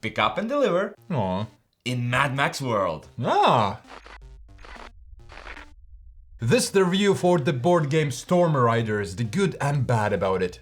Pick up and deliver. Aw. In Mad Max world. Ah! This is the review for the board game Storm Riders, the good and bad about it.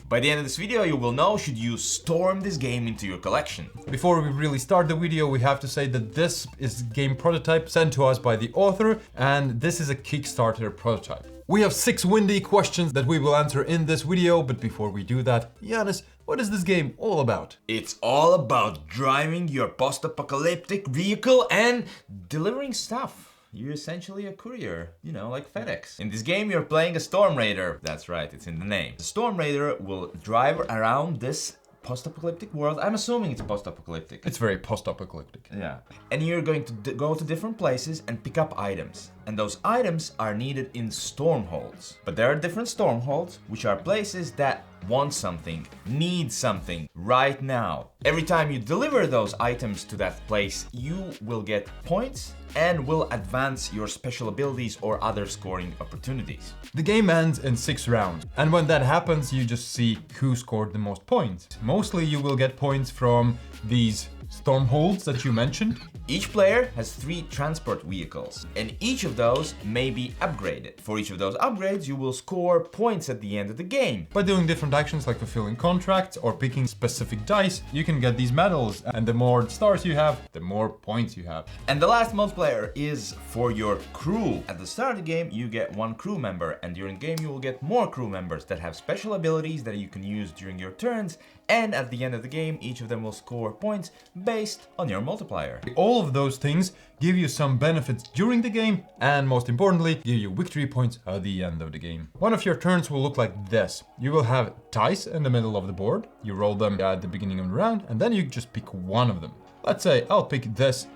By the end of this video, you will know should you storm this game into your collection. Before we really start the video, we have to say that this is a game prototype sent to us by the author, and this is a Kickstarter prototype. We have 6 windy questions that we will answer in this video, but before we do that, Giannis, what is this game all about? It's all about driving your post-apocalyptic vehicle and delivering stuff. You're essentially a courier, you know, like FedEx. In this game, you're playing a Storm Raider. That's right, it's in the name. The Storm Raider will drive around this post-apocalyptic world. I'm assuming it's post-apocalyptic. It's very post-apocalyptic. Yeah. And you're going to go to different places and pick up items. And those items are needed in stormholds. But there are different stormholds, which are places that want something, need something right now. Every time you deliver those items to that place, you will get points and will advance your special abilities or other scoring opportunities. The game ends in 6 rounds, and when that happens, you just see who scored the most points. Mostly you will get points from these stormholds that you mentioned. Each player has 3 transport vehicles, and each of those may be upgraded. For each of those upgrades, you will score points at the end of the game. By doing different actions like fulfilling contracts or picking specific dice, you can get these medals, and the more stars you have, the more points you have. And the last multiplayer is for your crew. At the start of the game, you get 1 crew member, and during the game you will get more crew members that have special abilities that you can use during your turns, and at the end of the game, each of them will score points based on your multiplier. All of those things give you some benefits during the game, and most importantly, give you victory points at the end of the game. One of your turns will look like this. You will have dice in the middle of the board. You roll them at the beginning of the round, and then you just pick one of them. Let's say I'll pick this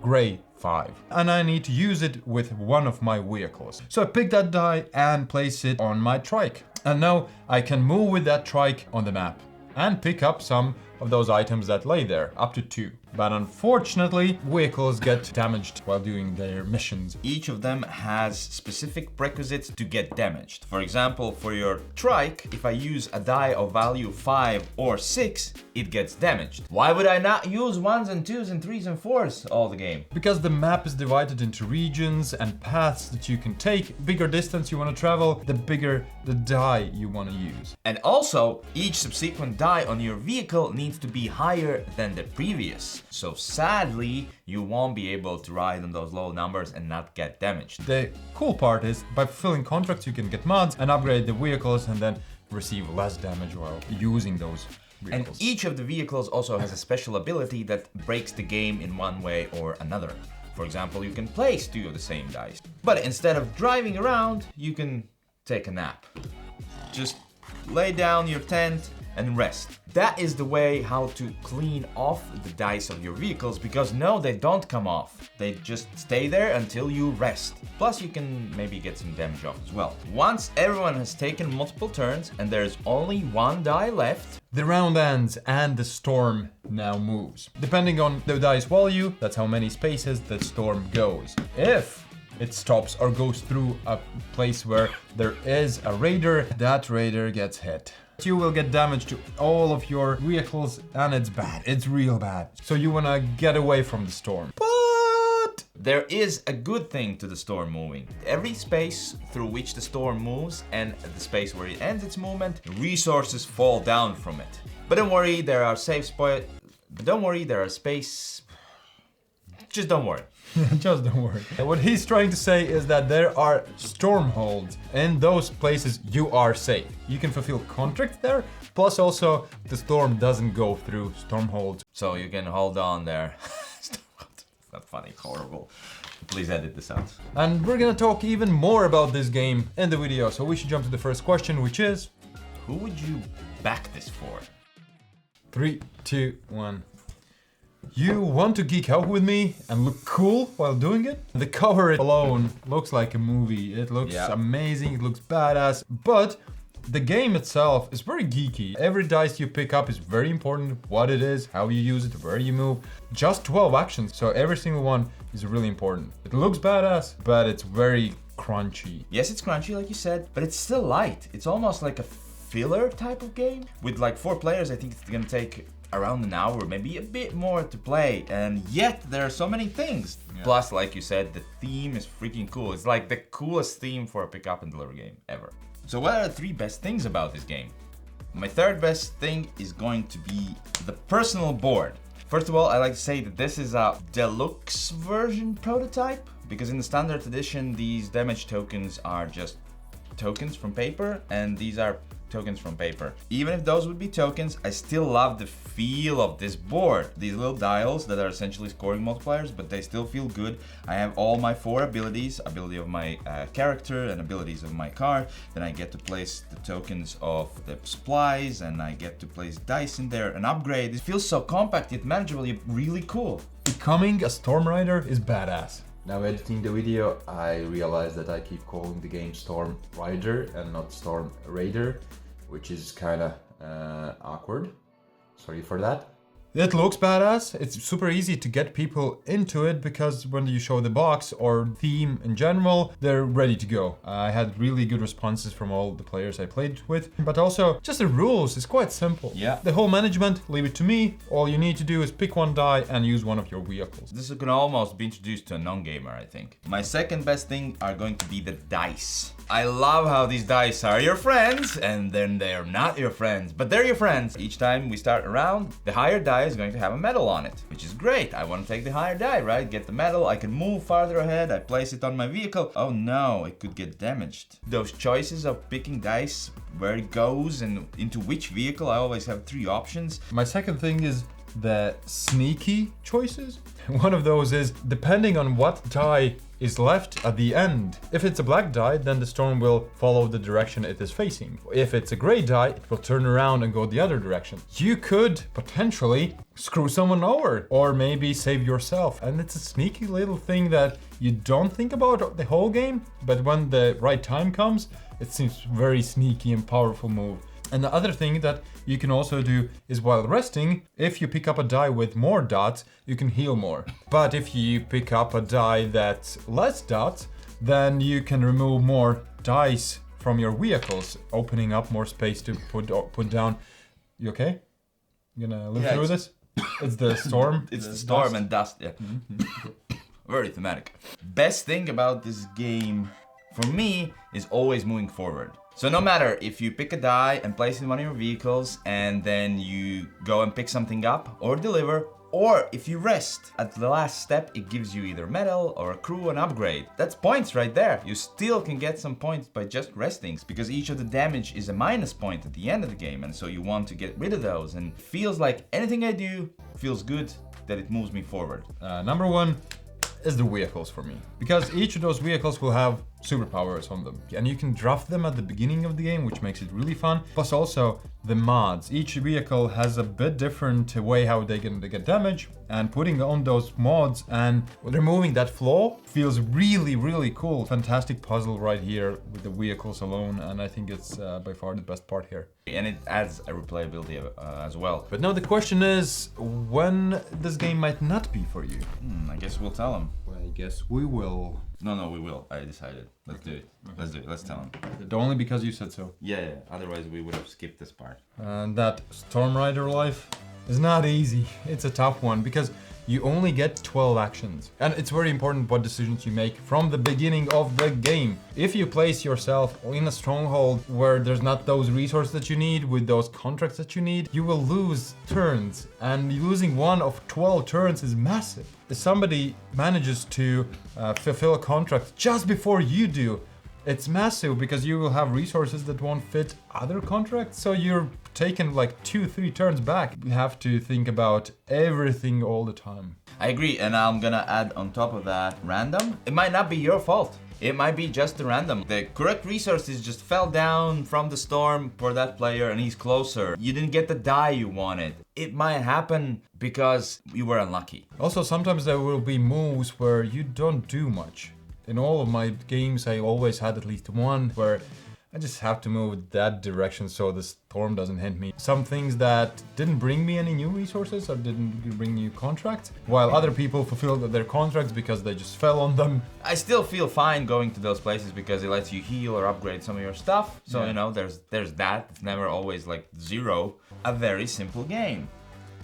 gray 5, and I need to use it with one of my vehicles. So I pick that die and place it on my trike. And now I can move with that trike on the map and pick up some of those items that lay there, up to 2. But unfortunately, vehicles get damaged while doing their missions. Each of them has specific prerequisites to get damaged. For example, for your trike, if I use a die of value 5 or 6, it gets damaged. Why would I not use 1s and 2s and 3s and 4s all the game? Because the map is divided into regions and paths that you can take. Bigger distance you want to travel, the bigger the die you want to use. And also, each subsequent die on your vehicle needs to be higher than the previous. So sadly, you won't be able to ride on those low numbers and not get damaged. The cool part is, by fulfilling contracts, you can get mods and upgrade the vehicles and then receive less damage while using those vehicles. And each of the vehicles also has a special ability that breaks the game in one way or another. For example, you can place 2 of the same dice. But instead of driving around, you can take a nap. Just lay down your tent and rest. That is the way how to clean off the dice of your vehicles, because no, they don't come off. They just stay there until you rest. Plus you can maybe get some damage off as well. Once everyone has taken multiple turns and there's only 1 die left, the round ends and the storm now moves. Depending on the dice value, that's how many spaces the storm goes. If it stops or goes through a place where there is a raider, that raider gets hit. You will get damage to all of your vehicles, and it's bad. It's real bad. So you wanna get away from the storm. But there is a good thing to the storm moving. Every space through which the storm moves and the space where it ends its movement, resources fall down from it. But don't worry, there are safe spots. But don't worry, there are space. Just don't worry. Just don't worry. What he's trying to say is that there are stormholds. In those places you are safe. You can fulfill contracts there, plus also the storm doesn't go through stormholds. So you can hold on there. It's not funny, horrible. Please edit this out. And we're gonna talk even more about this game in the video, so we should jump to the first question, which is... who would you back this for? 3, 2, 1. You want to geek out with me and look cool while doing it? The cover alone looks like a movie. It looks amazing, it looks badass, but the game itself is very geeky. Every dice you pick up is very important. What it is, how you use it, where you move. Just 12 actions, so every single one is really important. It looks badass, but it's very crunchy. Yes, it's crunchy like you said, but it's still light. It's almost like a filler type of game. With like 4 players, I think it's gonna take around an hour, maybe a bit more to play, and yet there are so many things. Yeah. Plus, like you said, the theme is freaking cool. It's like the coolest theme for a pick up and deliver game ever. So what are the 3 best things about this game? My third best thing is going to be the personal board. First of all, I like to say that this is a deluxe version prototype, because in the standard edition, these damage tokens are just tokens from paper, and these are tokens from paper. Even if those would be tokens, I still love the feel of this board. These little dials that are essentially scoring multipliers, but they still feel good. I have all my 4 abilities, ability of my character and abilities of my card. Then I get to place the tokens of the supplies, and I get to place dice in there and upgrade. It feels so compact yet manageable, yet really cool. Becoming a Storm Rider is badass. Now editing the video, I realized that I keep calling the game Storm Rider and not Storm Raider, which is kinda awkward. Sorry for that. It looks badass. It's super easy to get people into it because when you show the box or theme in general, they're ready to go. I had really good responses from all the players I played with, but also just the rules is quite simple. Yeah. The whole management, leave it to me. All you need to do is pick 1 die and use one of your vehicles. This can almost be introduced to a non-gamer, I think. My second best thing are going to be the dice. I love how these dice are your friends, and then they're not your friends, but they're your friends. Each time we start a round, the higher die is going to have a medal on it, which is great. I want to take the higher die, right? Get the medal, I can move farther ahead, I place it on my vehicle. Oh no, it could get damaged. Those choices of picking dice, where it goes and into which vehicle, I always have 3 options. My second thing is the sneaky choices. One of those is depending on what die is left at the end. If it's a black die, then the storm will follow the direction it is facing. If it's a gray die, it will turn around and go the other direction. You could potentially screw someone over or maybe save yourself. And it's a sneaky little thing that you don't think about the whole game, but when the right time comes, it seems very sneaky and powerful move. And the other thing that you can also do is while resting, if you pick up a die with more dots, you can heal more. But if you pick up a die that's less dots, then you can remove more dice from your vehicles, opening up more space to put down. You okay? You gonna live through this? It's the storm. It's the storm and dust, yeah. Very thematic. Best thing about this game, for me, is always moving forward. So no matter if you pick a die and place it in one of your vehicles and then you go and pick something up or deliver, or if you rest at the last step, it gives you either a medal or a crew and upgrade. That's points right there. You still can get some points by just resting, because each of the damage is a minus point at the end of the game, and so you want to get rid of those, and it feels like anything I do feels good, that it moves me forward. Number 1 is the vehicles for me, because each of those vehicles will have superpowers on them, and you can draft them at the beginning of the game, which makes it really fun. Plus also the mods. Each vehicle has a bit different way how they can get damage, and putting on those mods and removing that flaw feels really, really cool. Fantastic puzzle right here with the vehicles alone, and I think it's by far the best part here. And it adds a replayability as well. But now the question is, when this game might not be for you? I guess we'll tell them. Well, I guess we will. No, we will. I decided. Let's do it. Let's do it. Let's tell them. Only because you said so. Yeah. Otherwise, we would have skipped this part. And that Storm Rider life is not easy. It's a tough one because you only get 12 actions. And it's very important what decisions you make from the beginning of the game. If you place yourself in a stronghold where there's not those resources that you need, with those contracts that you need, you will lose turns. And losing 1 of 12 turns is massive. If somebody manages to fulfill a contract just before you do, it's massive, because you will have resources that won't fit other contracts, so you're taking like 2-3 turns back. You have to think about everything all the time. I agree, and I'm gonna add on top of that random. It might not be your fault. It might be just a random. The correct resources just fell down from the storm for that player and he's closer. You didn't get the die you wanted. It might happen because you were unlucky. Also, sometimes there will be moves where you don't do much. In all of my games, I always had at least one where I just have to move that direction so the storm doesn't hit me. Some things that didn't bring me any new resources or didn't bring new contracts, while other people fulfilled their contracts because they just fell on them. I still feel fine going to those places because it lets you heal or upgrade some of your stuff. So, you know, there's that. It's never always like zero. A very simple game.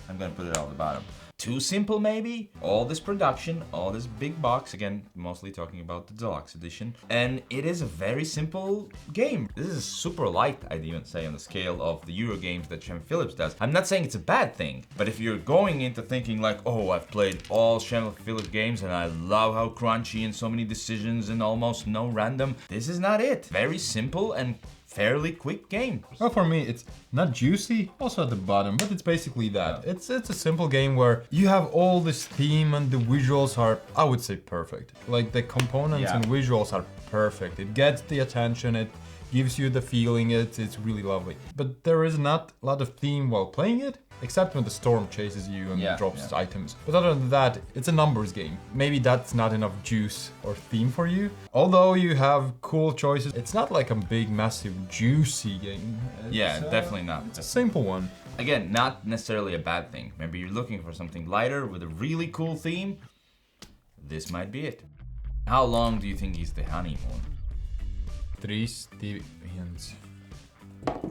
I'm gonna put it on the bottom. Too simple maybe? All this production, all this big box, again, mostly talking about the deluxe edition. And it is a very simple game. This is super light, I'd even say, on the scale of the Euro games that Shem Philips does. I'm not saying it's a bad thing, but if you're going into thinking like, oh, I've played all Shem Philips games and I love how crunchy and so many decisions and almost no random, this is not it. Very simple and fairly quick game. Well, for me, it's not juicy, also at the bottom, but it's basically that. It's a simple game where you have all this theme and the visuals are, I would say, perfect. Like the components and visuals are perfect. It gets the attention, it gives you the feeling, it's really lovely. But there is not a lot of theme while playing it, except when the storm chases you and drops items. But other than that, it's a numbers game. Maybe that's not enough juice or theme for you. Although you have cool choices, it's not like a big, massive, juicy game. Yeah, definitely not. It's a simple one. Again, not necessarily a bad thing. Maybe you're looking for something lighter with a really cool theme. This might be it. How long do you think is the honeymoon? 3 Stevians.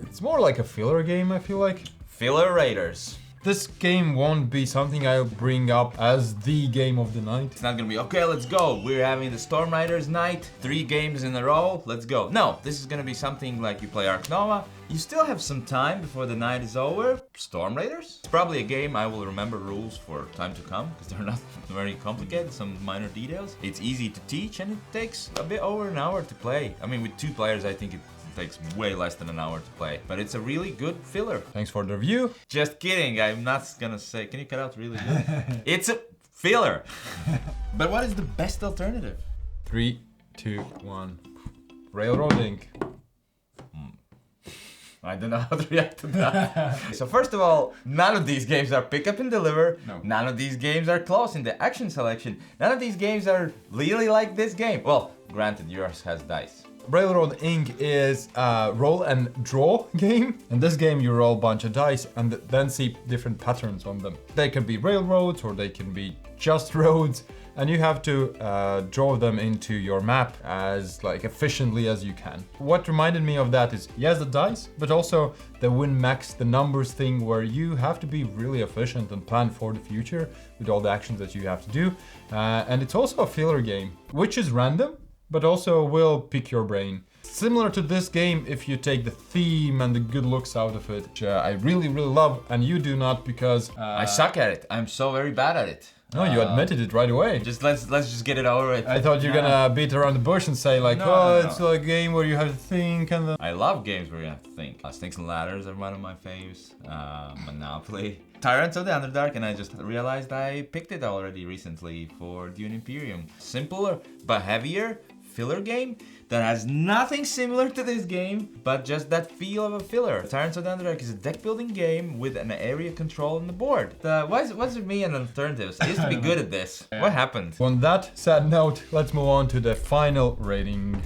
It's more like a filler game, I feel like. Filler Raiders. This game won't be something I'll bring up as the game of the night. It's not gonna be, okay, let's go. We're having the Storm Riders night, 3 games in a row, let's go. No, this is gonna be something like you play Ark Nova. You still have some time before the night is over. Storm Raiders? It's probably a game I will remember rules for time to come, because they're not very complicated, some minor details. It's easy to teach and it takes a bit over an hour to play. I mean, with 2 players, I think it takes way less than an hour to play, but it's a really good filler. Thanks for the review. Just kidding, I'm not gonna say, can you cut out really good? It's a filler. But what is the best alternative? 3, 2, 1. Railroading. I don't know how to react to that. So first of all, none of these games are pick up and deliver. No. None of these games are close in the action selection. None of these games are really like this game. Well, granted, yours has dice. Railroad Inc. is a roll and draw game. In this game you roll a bunch of dice and then see different patterns on them. They can be railroads or they can be just roads, and you have to draw them into your map as like efficiently as you can. What reminded me of that is, yes, the dice, but also the win max, the numbers thing, where you have to be really efficient and plan for the future with all the actions that you have to do. And it's also a filler game, which is random, but also will pick your brain. Similar to this game if you take the theme and the good looks out of it, which I really, really love, and you do not because... I suck at it. I'm so very bad at it. No, you admitted it right away. Just let's just get it over with. I thought you're gonna beat around the bush and say like, it's like a game where you have to think and then... I love games where you have to think. Snakes and Ladders are one of my faves. Monopoly. Tyrants of the Underdark, and I just realized I picked it already recently for Dune Imperium. Simpler but heavier filler game that has nothing similar to this game, but just that feel of a filler. Tyrants of the Underdark is a deck building game with an area control on the board. What's with me and alternatives? I used to be good at this. What happened? On that sad note, let's move on to the final rating.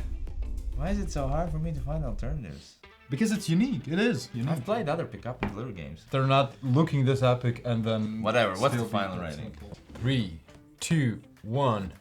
Why is it so hard for me to find alternatives? Because it's unique, it is unique. I've played other pick-up and deliver games. They're not looking this epic and then... Whatever, what's the still final rating? 3, 2, 1.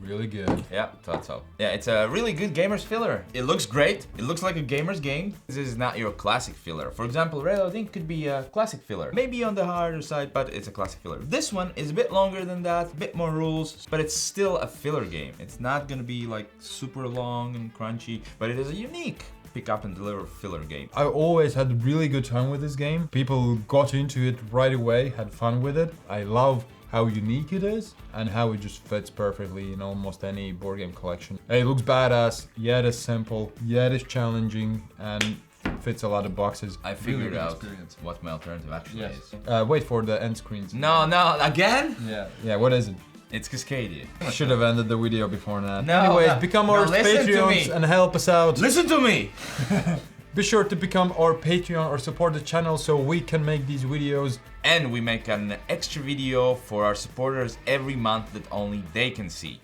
Really good. Yeah, thought so. Yeah, it's a really good gamer's filler. It looks great. It looks like a gamer's game. This is not your classic filler. For example, Railroad Inc. could be a classic filler. Maybe on the harder side, but it's a classic filler. This one is a bit longer than that, a bit more rules, but it's still a filler game. It's not gonna be like super long and crunchy, but it is a unique pick up and deliver filler game. I always had a really good time with this game. People got into it right away, had fun with it. I love how unique it is and how it just fits perfectly in almost any board game collection. It looks badass, yet it's simple, yet it's challenging, and fits a lot of boxes. I figured out what my alternative actually is. Wait for the end screens. No, again? Yeah, what is it? It's Cascadia. I should have ended the video before that. No, anyways, become our listen to Patreons me. and help us out. Listen to me! Be sure to become our Patreon or support the channel so we can make these videos. And we make an extra video for our supporters every month that only they can see.